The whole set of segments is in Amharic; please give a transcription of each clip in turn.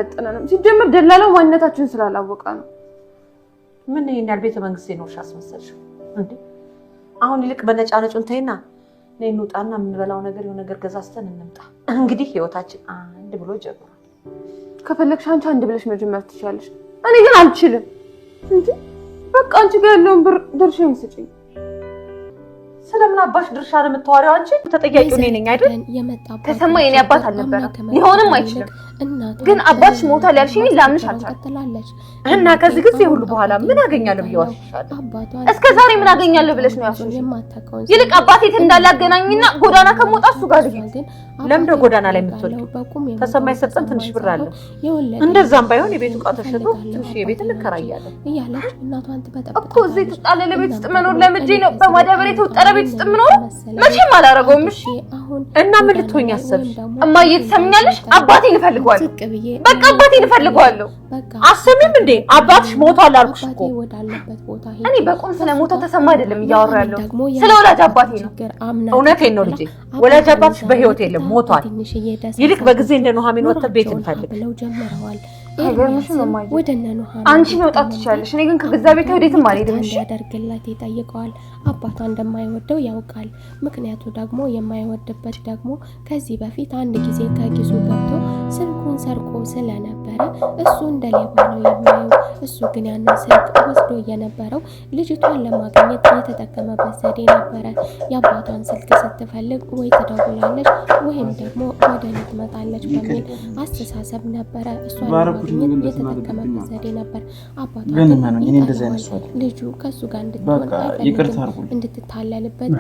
አይመጥነንም ሲጀምር ደላላው ማንነታችን ስላላወቀ ነው ምን ይሄን ቤተ መንግስት ነው አስመሰልሽ እንዴ አሁን ይልቅ በነጫነጩን ተይና ነይ እንውጣና የምንበላው ነገር የሆነ ነገር ገዛስተን እንምጣ እንግዲህ ህይወታችን አንድ ብሎ ጀምሯል ከፈለግሽ አንድ ብለሽ መጀመር ትችያለሽ እኔ ግን አልችልም እንዴ በቃ አንቺ ጋር ያለውን ብር ድርሻዬን ስጪኝ ስለምን አባሽ ድርሻ ለምትዋሪው አንቺ ተጠያቂው ነኝ አይደል ተሰማ የኔ አባት አልነበረም ሊሆንም አይችልም ግን አባትሽ ሞታል ያልሽኝ ላምንሽ አልቻልኩም እና ከዚህ ጊዜ ሁሉ በኋላ ምን አገኛለሁ ብየዋሽሻለሁ እስከ ዛሬ ምን አገኛለሁ ብለሽ ነው ያልሽኝ ይልቅ አባቴ እንዳላገናኝና ጎዳና ከመውጣ እሱ ጋር ልጅ ለምደ ጎዳና ላይ የምትወልዱ ተሰማ ይሰጠን ትንሽ ብር አለ እንደዛም ባይሆን የቤቱ ዕቃ ተሸጦ ትንሽ የቤት እንከራያለን እያለች እናቷን ትበጠብጣለች እኮ እዚህ ተጣለለ ቤት ውስጥ መኖር ለምጄ ነው በማዳበሪያ ተወጠረ ቤት ውስጥ ምኖር መቼም አላረገውም እሺ እና ምን ልትሆኝ አሰብሽ እማዬ ትሰምኛለሽ አባቴን እፈልጋለሁ በቃ አባቴን እፈልጋለሁ አሰሚም እንዴ አባትሽ ሞቷል አልኩሽ እኮ እኔ በቁም ስለሞተ ተሰማ አይደለም እያወራ ያለው ስለ ወላጅ አባቴ ነው እውነቴን ነው ልጄ ወላጅ አባትሽ በህይወት የለም ሞቷል ይልቅ በጊዜ እንደ ኑሐሚን ወጥተን ቤት እንፈልግ አንቺ መውጣት ትችያለሽ እኔ ግን ከገዛ ቤት ወዴትም አልሄድም እሺ ያደርግላት ይጠይቀዋል አባቷ እንደማይወደው ያውቃል ምክንያቱ ደግሞ የማይወድበት ደግሞ ከዚህ በፊት አንድ ጊዜ ከኪሱ ገብቶ ስልኩን ሰርቆ ስለነበረ እሱ እንደሌባ ነው የሚያየው እሱ ግን ያንን ስልክ ወስዶ የነበረው ልጅቷን ለማግኘት የተጠቀመበት ዘዴ ነበረ የአባቷን ስልክ ስትፈልግ ወይ ትደውላለች ወይም ደግሞ ወደ እኔ ትመጣለች በሚል አስተሳሰብ ነበረ እሷን ለማግኘት የተጠቀመበት ዘዴ ነበር አባቷ ግን ልጁ ከሱ ጋር እንድትሆን አይፈልግም እንድትታለልበት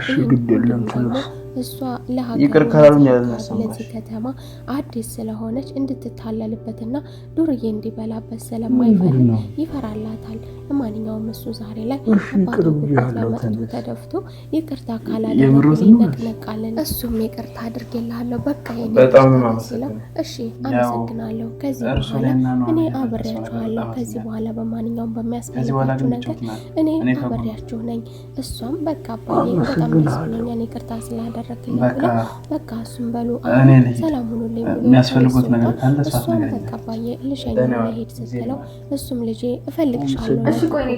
እሷ ለዚህ ከተማ አዲስ ስለሆነች እንድትታለልበትና ዱርዬ እንዲበላበት ስለማይፈልግ ይፈራላታል ለማንኛውም እሱ ዛሬ ላይ አባቱ ለመጥቶ ተደፍቶ ይቅርታ ካላደረገልኝ ነቅነቃለን እሱም ይቅርታ አድርጌልሃለሁ በቃ ይሄን እሺ አመሰግናለሁ ከዚህ በኋላ እኔ አብሬያችኋለሁ ከዚህ በኋላ በማንኛውም በሚያስፈልጋችሁ ነገር እኔ አብሬያችሁ ነኝ እሷም በቃ አባዬ በጣም ደስ ብሎኛል ይቅርታ ስላደረግልኝ በቃ እሱም በሉ ሰላም ሁኑልኝ የሚያስፈልጉት ነገር ካለ እሷም በቃ አባዬ ልሸኝ ሄድ ስትለው እሱም ልጄ እፈልግሻለሁ እሺ ቆይ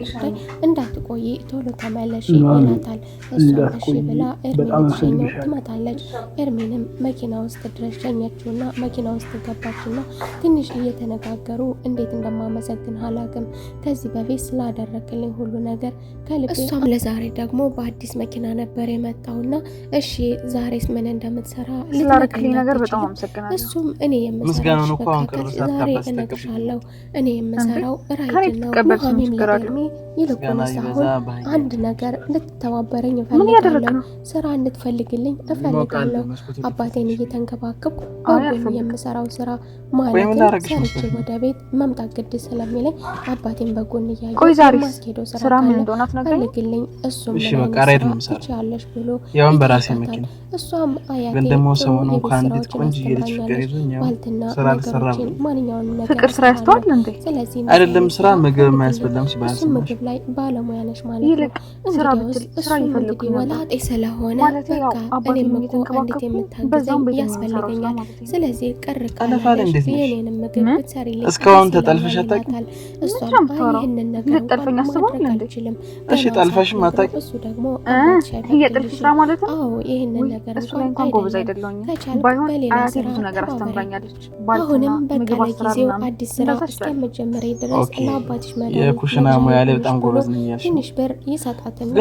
እንዳትቆይ ቶሎ ተመለሽ ይላታል እሷም እሺ ብላ ኤርሚን ትሸኘው ትመጣለች ኤርሚንም መኪና ውስጥ ድረስ ሸኘችውና መኪና ውስጥ ገባችና ትንሽ እየተነጋገሩ እንዴት እንደማመሰግን አላውቅም ከዚህ በፊት ስላደረክልኝ ሁሉ ነገር ከልቤ እሷም ለዛሬ ደግሞ በአዲስ መኪና ነበር የመጣውና እሺ ዛሬስ ምን እንደምትሰራ ስላደረክልኝ ነገር በጣም አመሰግናለሁ እሱም እኔ የምሰራው ዛሬ እነግርሻለሁ እኔ የምሰራው ራይድ ነው ኑሐሚን ለሚ ይልቁንስ አሁን አንድ ነገር እንድትተባበረኝ እፈልጋለሁ ስራ እንድትፈልግልኝ እፈልጋለሁ አባቴን እየተንከባከብኩ በጎን የምሰራው ስራ ማለት ሰርቼ ወደ ቤት መምጣት ግድ ስለሚለኝ አባቴን በጎን እያየሁ ማስኬደው ስራ ምን እንደሆነ አትነግሪኝ እሱም እሺ በቃ ራይድ ነው የምሰራው ትችያለሽ ብሎ ያውን በራሴ መኪና እሷም አያቴ ግን ደግሞ ሰሞኑ ከአንዲት ቆንጆ ልጅ ፍቅር ይዞኝ ስራ ልሰራ ማንኛውንም ነገር ፍቅር ስራ ያስተዋል እንዴ ስለዚህ አይደለም ስራ ምግብ የማያስበላም ሲባል ምግብ ላይ ባለሙያ ነሽ ማለት ነው ስራ ብትል ስራ ይፈልጉ ወላጤ ስለሆነ በቃ እኔም እኮ አንዲት የምታግዘኝ ያስፈልገኛል ስለዚህ ቅር ካለሽ የኔንም ምግብ ብትሰሪልኝ እስካሁን ተጠልፈሽ አታውቂም እሷም ይሄንን ነገር ልጠልፈኝ አስባል እንዴ እሺ ጠልፈሽም አታውቂም እሱ ደግሞ የጥልፍ ስራ ማለት ነው አዎ ይሄንን ነገር እሱ ላይ እንኳን ጎበዝ አይደለሁኝም ባይሆን አያቴ ብዙ ነገር አስተምራኛለች አሁንም በቃ ለጊዜው አዲስ ስራ እስከመጀመሪያ ድረስ ለአባትሽ ማለት የኩሽና ሙያ ላይ በጣም ጎበዝ ነኝ ያልሽ ትንሽ ብር ይሰጣትና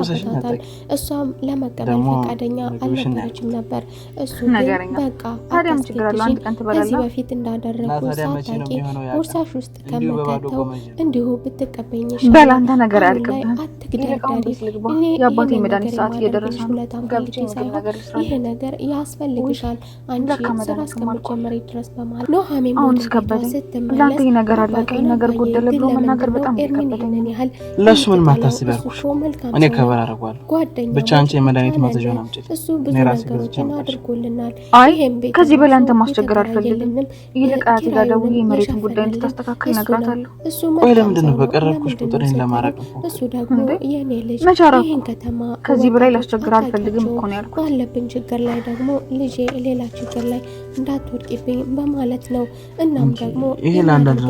ይሰጣታል እሷም ለመቀበል ፈቃደኛ አልነበረችም ነበር እሱ ግን በቃ ታዲያም ችግር አለ አንድ ቀን ትበላለህ ከዚህ በፊት እንዳደረጉ ሳታቂ ቦርሳሽ ውስጥ ከመከተው እንዲሁ ብትቀበኝሽ በላንተ ነገር ያልከብህ አትግደርዳሪ እኔ የአባቴ መድኃኒት ሰዓት እየደረሰ ነው ገብቼ ይሄ ነገር ያስፈልግሻል አንቺ ስራ እስከምትጀምሪ ድረስ በማለት ኑሐሚን አሁን እስከበደኝ ላንተ ይሄ ነገር አለ ቀይ ነገር ጎደለ ብሎ መናገር በጣም ይከበደኝ ለሱ ምን ማታስብ ያልኩሽ እኔ ከበር አደርጋለሁ ብቻ አንቺ የመድኃኒት ማዘዣውን አምጪ እሱ ብዙ ነገሮችን አድርጎልናል አይ ከዚህ በላይ አንተ ማስቸገር አልፈልግም ይልቅ አያቴ ጋር ደውዬ የመሬቱን ጉዳይ እንድታስተካክል እነግራታለሁ ወይ ለምንድን ነው በቀረብኩሽ ቁጥር ይሄን ለማድረግ እሱ ደግሞ የኔ ልጅ ይሄን ከተማ ከዚህ በላይ ላስቸግር አልፈልግም እኮ ነው ያልኩት ባለብን ችግር ላይ ደግሞ ልጄ ሌላ ችግር ላይ እንዳትወድቂብኝ በማለት ነው። እናም ደግሞ ይሄ ለአንዳንድ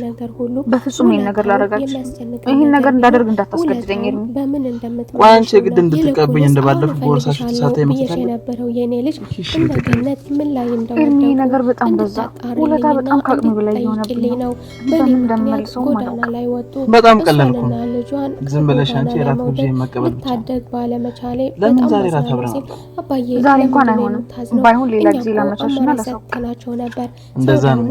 ነገር ሁሉ በፍጹም ይሄን ነገር ላደርጋችሁ ይሄን ነገር እንዳደርግ እንዳታስገድደኝ ኤርሚ። በምን እንደምትመጪ አንቺ ግድ እንድትቀበኝ እንደባለፈው ቦርሳሽ ተሳተ የምትሰጠው የነበረው የኔ ልጅ እንደገነት ምን ላይ እንደወደቀ ኤርሚ ነገር በጣም በዛ። ውለታ በጣም ከአቅሜ በላይ የሆነብኝ ነው። በእኔ ምክንያት ጎዳና ላይ ወጡ። በጣም ቀላል ነው። ልጇን ዝም ብለሽ አንቺ ራት ግብዣ መቀበል ብቻ ታደግ ባለመቻሌ ለምን ዛሬ ራት አብረን አባዬ ዛሬ እንኳን አይሆንም። ባይሆን ሌላ ጊዜ ላመቻችና ላሳውቃቸው ነበር። እንደዛ ነው።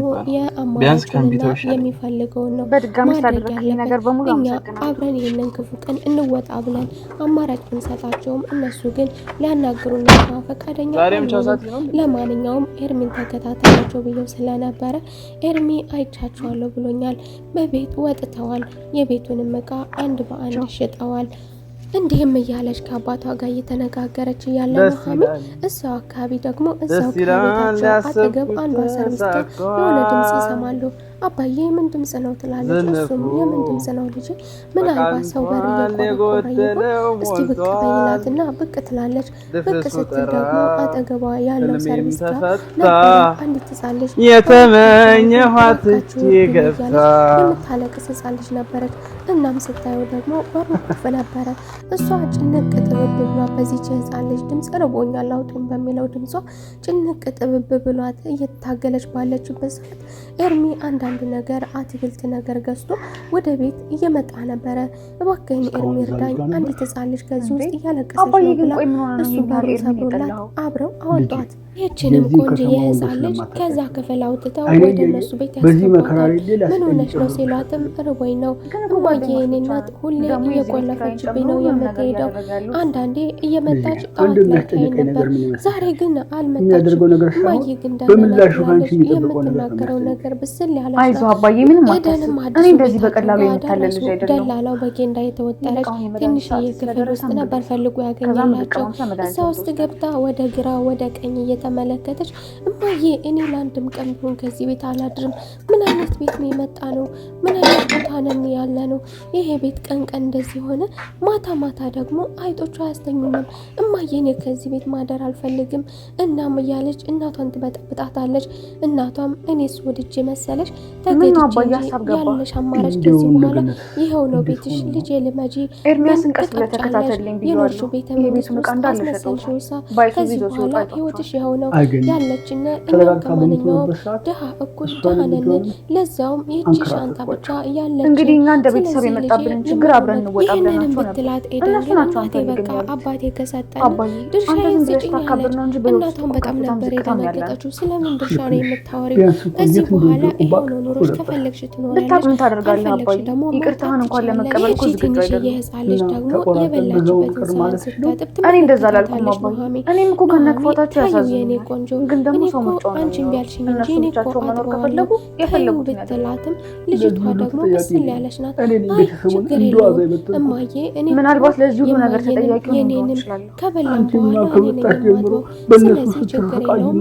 ቢያንስ ከንቢተው የሚፈልገውን ነው በድጋሚ ስላደረግልኝ ነገር በሙሉ እኛ አመሰግናለሁ። አብረን ይሄንን ክፉ ቀን እንወጣ ብለን አማራጭ ብንሰጣቸውም እነሱ ግን ሊያናግሩና ፈቃደኛ አልሆኑም። ለማንኛውም ኤርሚን ተከታተላቸው ብዬው ስለነበረ ኤርሚ አይቻቸዋለሁ ብሎኛል። በቤት ወጥተዋል። የቤቱንም ዕቃ አንድ በአንድ ሽጠዋል። እንዲህም እያለች ከአባቷ ጋር እየተነጋገረች እያለ ኑሃሚን እዛው አካባቢ ደግሞ እዛው ከቤታቸው አጠገብ አንዷ ሰርቪስ የሆነ ድምጽ ይሰማሉ። አባዬ የምን ድምጽ ነው ትላለች። እሱም የምን ድምጽ ነው ልጅ? ምናልባት ሰው በር እየቆረቆረ ይሆን? እስቲ ብቅ በይላትና ብቅ ትላለች። ብቅ ስትል ደግሞ አጠገቧ ያለው ሰርቪስ ጋር አንዲት ሕፃን ልጅ የተመኘኋት ገብታ የምታለቅስ ሕፃን ልጅ ነበረች። እናም ስታየው ደግሞ በሩ ቁልፍ ነበረ። እሷ ጭንቅ ጥብብ ብሏት በዚች ሕፃን ልጅ ድምጽ ርቦኛል አውጡኝ በሚለው ድምጿ ጭንቅ ጥብብ ብሏት እየታገለች ባለችበት ሰዓት ኤርሚ አንዳንድ ነገር አትክልት ነገር ገዝቶ ወደ ቤት እየመጣ ነበረ። እባክህን ኤርሚ እርዳኝ፣ አንዲት ሕፃን ልጅ ከዚህ ውስጥ እያለቀሰች ነው ብላ እሱ በሩ ሰብሮላት አብረው አወጧት። ይህችንም ቆንጆ የሕፃን ልጅ ከዛ ክፍል አውጥተው ወደ እነሱ ቤት ያስገቧታል። ምን ሆነች ነው ሲሏትም ርቦኝ ነው እማዬ፣ የኔ እናት ሁሌ እየቆለፈችብኝ ነው የምትሄደው። አንዳንዴ እየመጣች ጠዋት ላይ ታየኝ ነበር፣ ዛሬ ግን አልመጣችም። እማዬ ግን ደህናለች። የምትናገረው ነገር ብስል ያለ አይዞህ አባዬ ምንም አታስብ። እኔ እንደዚህ በቀላሉ የምታለል ልጅ አይደለም። ደላላው በጌንዳ የተወጠረች ትንሽዬ ክፍል ውስጥ ነበር ፈልጎ ያገኘላቸው። እዛ ውስጥ ገብታ ወደ ግራ ወደ ቀኝ እየተመለከተች እማዬ እኔ ለአንድም ቀን ቢሆን ከዚህ ቤት አላድርም። ምን አይነት ቤት ነው የመጣ ነው? ምን አይነት ቦታ ነን ያለ ነው? ይሄ ቤት ቀን ቀን እንደዚህ ሆነ፣ ማታ ማታ ደግሞ አይጦቹ አያስተኙንም። እማዬ እኔ ከዚህ ቤት ማደር አልፈልግም። እናም እያለች እናቷን ትበጠብጣታለች። እናቷም እኔስ ወድጄ መሰለሽ ተገድጄ ያለሽ አማራጭ ከዚህ በኋላ ይኸው ነው ቤትሽ፣ ልጄ ልመጂ። ኤርሚያስን ቀስ ብለህ ተከታተልኝ ብዬዋለሁ። ቤተ መንግስት ውስጥ አስመሰልሽው ከዚህ በኋላ ህይወትሽ ይኸው ነው ያለችን። እኛም ከማንኛውም ድሃ እኩል ድሃ ነን። ለዛውም ይህቺ ሻንጣ ብቻ ያለችን። እንግዲህ እኛ እንደ ቤተሰብ የመጣብንን ችግር አብረን እንወጣ ብለናቸው ብትላት ኤደን አባቴ በቃ አባቴ ከሰጠን ድርሻዬን ስጭኝ አለች። እናቷን በጣም ነበር የደነገጠችው። ስለምን ድርሻ ነው የምታወሪው? ከዚህ በኋላ ይኸው ነው ኑሮሽ፣ ከፈለግሽ ትኖሪያለሽ፣ ካልፈለግሽ ደግሞ ይቅርታህን እንኳን ለመቀበል እኮ ዝግጁ አይደለም። የህፃን ልጅ ደግሞ የበላችበትን ሰዓት ስታጥብ እኔ እንደዛ አላልኩም አባዬ። እኔም እኮ ከነክፋታቸው ያሳዝኑኛል። ቆንጆ ግን ደግሞ ሰው ምርጫው ነው። አንቺን ቢያልሽኝ እንጂ እኔ እኮ መኖር ከፈለጉ የፈለጉት ብትላትም ልጅቷ ደግሞ ብስል ያለች ናት። አይ ችግር የለውም እማዬ፣ እኔ ምናልባት ለዚህ ሁሉ ነገር ተጠያቂ ሆኖ ይችላል። ከበላም በኋላ እኔ ነኝ የማጥበው፣ ስለዚህ ችግር የለውም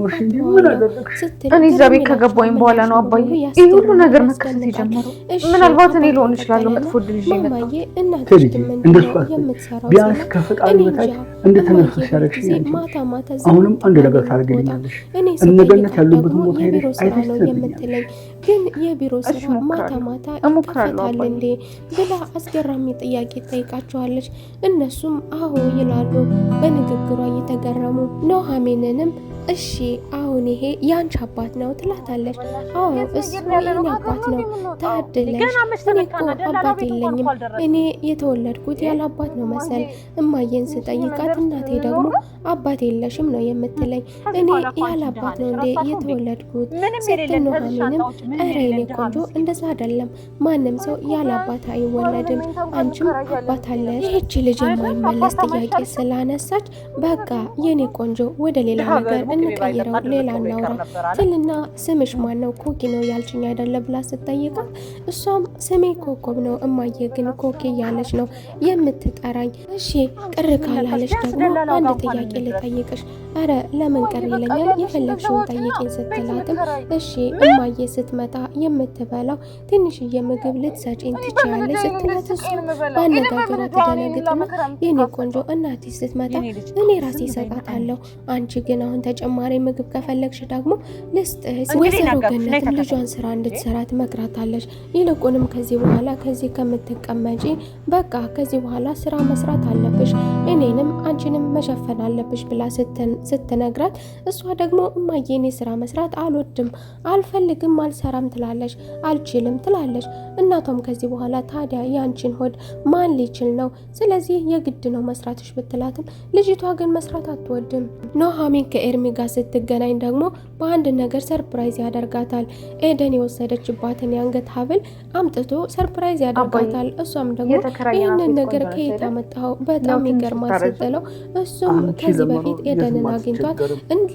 ስትል እኔ እዛ ቤት ከገባሁኝ በኋላ ነው አባዬ ይህ ሁሉ ነገር መከሰት የጀመረው። ምናልባት እኔ ልሆን እችላለሁ መጥፎ ድል ይዤ እማዬ፣ እናትሽ ግን ምንድን ነው የምትሰራው? ቢያንስ ከፈቃድ በታች እንደተነፈስሽ ያደረግሽ ማታ ማታ አሁንም አንድ ነገር ታደርግልኛለሽ። እነገነት ያሉበትን ቦታ ሄደሽ አይተሽ የምትለኝ ግን የቢሮ ስራ ማታ ማታ ይከፈታል እንዴ ብላ አስገራሚ ጥያቄ ጠይቃቸዋለች። እነሱም አዎ ይላሉ በንግግሯ እየተገረሙ። ኑሃሚንንም እሺ አሁን ይሄ ያንቺ አባት ነው ትላታለች። አዎ እሱ የኔ አባት ነው። ታድለሽ፣ እኔ እኮ አባት የለኝም። እኔ የተወለድኩት ያለ አባት ነው መሰል። እማዬን ስጠይቃት እናቴ ደግሞ አባት የለሽም ነው የምትለኝ። እኔ ያለ አባት ነው እንዴ የተወለድኩት ስትል ኑሃሚንም ኧረ የኔ ቆንጆ እንደዛ አይደለም፣ ማንም ሰው ያለ አባት አይወለድም። አንቺም አባት አለ። ይህቺ ልጅ የማይመለስ ጥያቄ ስላነሳች በቃ የኔ ቆንጆ ወደ ሌላ ነገር እንቀይረው፣ ሌላ እናውራ ትልና ስምሽ ማን ነው? ኮኪ ነው ያልችኝ አይደለ ብላ ስትጠይቃት እሷም ስሜ ኮኮብ ነው እማዬ ግን ኮኪ እያለች ነው የምትጠራኝ። እሺ ቅር ካላለች ደግሞ አንድ ጥያቄ ልጠይቅሽ። አረ ለምን ቅር ይለኛል? የፈለግሽውን ጠይቂኝ ስትላትም እሺ እማዬ ስትመጣ የምትበላው ትንሽዬ ምግብ ልትሰጪኝ ትችያለሽ ስትላት እሱ ባነጋገሯ ትደነግጥና የኔ ቆንጆ እናቴ ስትመጣ እኔ ራሴ እሰጣታለሁ፣ አንቺ ግን አሁን ተጨማሪ ምግብ ከፈለግሽ ደግሞ ልስጥሽ። ወይዘሮ ገነትም ልጇን ስራ እንድትሰራ ትመክራታለች። ይልቁንም ከዚህ በኋላ ከዚህ ከምትቀመጪ በቃ ከዚህ በኋላ ስራ መስራት አለብሽ፣ እኔንም አንቺንም መሸፈን አለብሽ ብላ ስትነግራት እሷ ደግሞ እማዬ እኔ ስራ መስራት አልወድም፣ አልፈልግም፣ አልሰራም ትላለች፣ አልችልም ትላለች። እናቷም ከዚህ በኋላ ታዲያ ያንቺን ሆድ ማን ሊችል ነው? ስለዚህ የግድ ነው መስራትሽ ብትላትም ልጅቷ ግን መስራት አትወድም። ኑሃሚን ከኤርሚ ጋር ስትገናኝ ደግሞ በአንድ ነገር ሰርፕራይዝ ያደርጋታል። ኤደን የወሰደችባትን የአንገት ሀብል አምጥቶ ሰርፕራይዝ ያደርጋታል። እሷም ደግሞ ይህንን ነገር ከየት አመጣኸው በጣም ይገርማል ስትለው እሱም ከዚህ በፊት ኤደንን አግኝቷት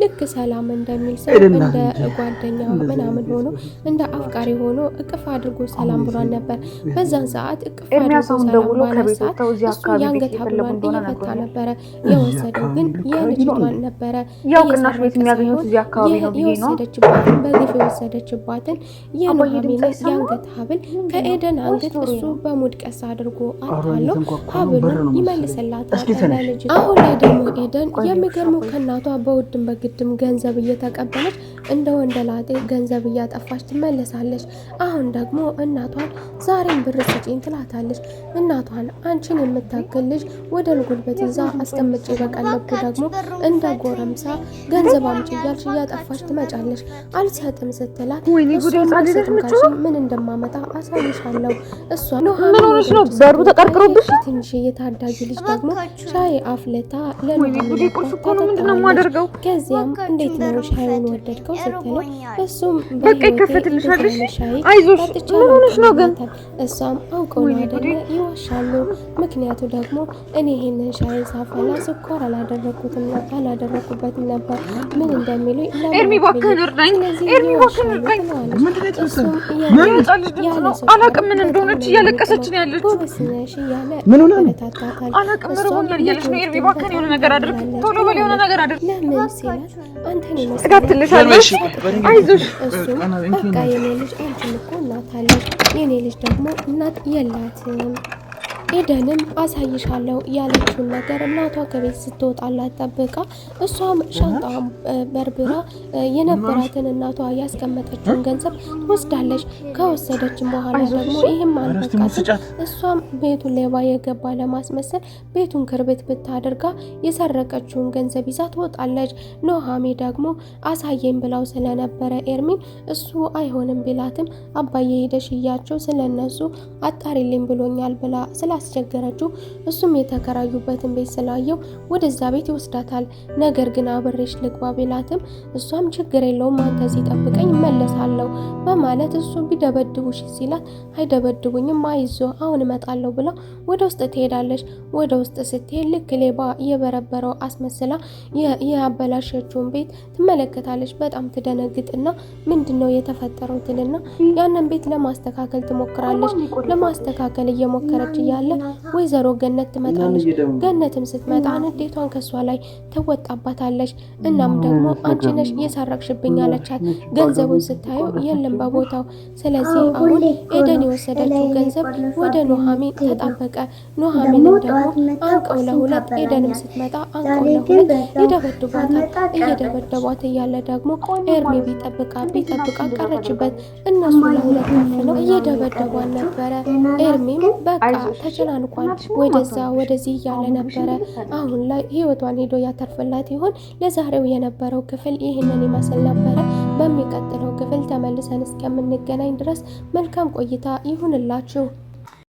ልክ ሰላም እንደሚል ሰው እንደ ጓደኛ ምናምን ሆኖ እንደ አፍቃሪ ሆኖ እቅፍ አድርጎ ሰላም ብሏን ነበር። በዛን ሰዓት እቅፍ አድርጎ ሰላም ባለ ሰዓት እሱ የአንገት ሀብሏን እየፈታ ነበረ። የወሰደው ግን የልጅቷን ነበረ የወሰደችባትን በግፍ የወሰደችባትን የኑሃሚን የአንገት ሀብል ከኤደን አንገት እሱ በሙድ ቀስ አድርጎ አታለው ሀብሉን ይመልስላታል ለልጅ። አሁን ላይ ደግሞ ኤደን የሚገርመው ከእናቷ በውድም በግድም ገንዘብ እየተቀበለች እንደ ወንደላጤ ገንዘብ እያጠፋች ትመለሳለች። አሁን ደግሞ እናቷን ዛሬም ብር ስጪኝ ትላታለች። እናቷን አንቺን የምታክል ልጅ ወደ ጉልበት ይዛ አስቀምጬ በቀለብኩ ደግሞ እንደ ጎረምሳ ገንዘብ አምጪ እያልሽ እያጠፋች ትመጫለሽ፣ አልሰጥም ስትላት ምን እንደማመጣ አሳይሻለሁ። እሷ ኑሃሚን ነው በሩ ተቀርቅሮብሽ ትንሽ የታዳጊ ልጅ ደግሞ ሻይ አፍልታ ለኑሃሚን ማደርገው ከዚያም እንዴት ነው ሻዩን ወደድከው ስትለው እሱም በቃ ይከፈትልሻል፣ አይዞሽ ምን ሆነሽ ነው ግን? እሷም አውቀው ነው አይደለ ይዋሻሉ። ምክንያቱ ደግሞ እኔ ይሄንን ሻይ ሳፈላ ስኳር አላደረኩበትም ነበር ምን እንደሚሉ ኤርሚ እባክህን እርዳኝ፣ ኤርሚ እባክህን እርዳኝ። አላቅም ምን እንደሆነች እያለቀሰች ነው ያለችው። ምን ሆነ ታታታል አላቅም ርቦኛል እያለች ነው። ኤርሚ እባክህን የሆነ ነገር አድርግ፣ ቶሎ በል የሆነ ነገር አድርግ። ለምን ሲላት አንተን ትጋትልሻለሽ፣ አይዞሽ። እሱም በቃ የኔ ልጅ አንቺም እኮ እናት አለሽ፣ የኔ ልጅ ደግሞ እናት የላትም። ኤደንም አሳይሻለሁ ያለችውን ነገር እናቷ ከቤት ስትወጣላት ጠብቃ እሷም ሻንጣዋን በርብራ የነበራትን እናቷ ያስቀመጠችውን ገንዘብ ትወስዳለች። ከወሰደችን በኋላ ደግሞ ይህም አልበቃትም። እሷም ቤቱን ሌባ የገባ ለማስመሰል ቤቱን ክርቤት ብታደርጋ የሰረቀችውን ገንዘብ ይዛ ትወጣለች። ኑሃሚን ደግሞ አሳየኝ ብላው ስለነበረ ኤርሚን እሱ አይሆንም ቢላትም አባዬ ሄደሽ እያቸው ስለነሱ አጣሪልኝ ብሎኛል ብላ አስቸገረችው። እሱም የተከራዩበትን ቤት ስላየው ወደዛ ቤት ይወስዳታል። ነገር ግን አብሬሽ ልግባ ቢላትም እሷም ችግር የለውም አንተ እዚህ ጠብቀኝ እመለሳለሁ በማለት እሱ ቢደበድቡሽ ሲላት አይደበድቡኝም አይዞ አሁን እመጣለሁ ብላ ወደ ውስጥ ትሄዳለች። ወደ ውስጥ ስትሄድ ልክ ሌባ የበረበረው አስመስላ ያበላሸችውን ቤት ትመለከታለች። በጣም ትደነግጥና ምንድነው የተፈጠረው ትልና ያንን ቤት ለማስተካከል ትሞክራለች። ለማስተካከል እየሞከረች እያለ ወይዘሮ ገነት ትመጣለች። ገነትም ስትመጣ ንዴቷን ከሷ ላይ ትወጣባታለች። እናም ደግሞ አንቺ ነሽ የሰረቅሽብኝ አለቻት። ገንዘቡን ስታዩ የለም በቦታው። ስለዚህ አሁን ኤደን የወሰደችው ገንዘብ ወደ ኑሃሚን ተጣበቀ። ኑሃሚንም ደግሞ አንቀው ለሁለት፣ ኤደንም ስትመጣ አንቀው ለሁለት ይደበድቧታል። እየደበደቧት እያለ ደግሞ ኤርሚ ቢጠብቃ ቀረችበት። እነሱ ለሁለት ከፍለው እየደበደቧን ነበረ። ኤርሚም በቃ ተጨናንቋል። ወደዛ ወደዚህ እያለ ነበረ። አሁን ላይ ህይወቷን ሄዶ ያተርፍላት ይሆን? ለዛሬው የነበረው ክፍል ይህንን ይመስል ነበረ። በሚቀጥለው ክፍል ተመልሰን እስከምንገናኝ ድረስ መልካም ቆይታ ይሁንላችሁ።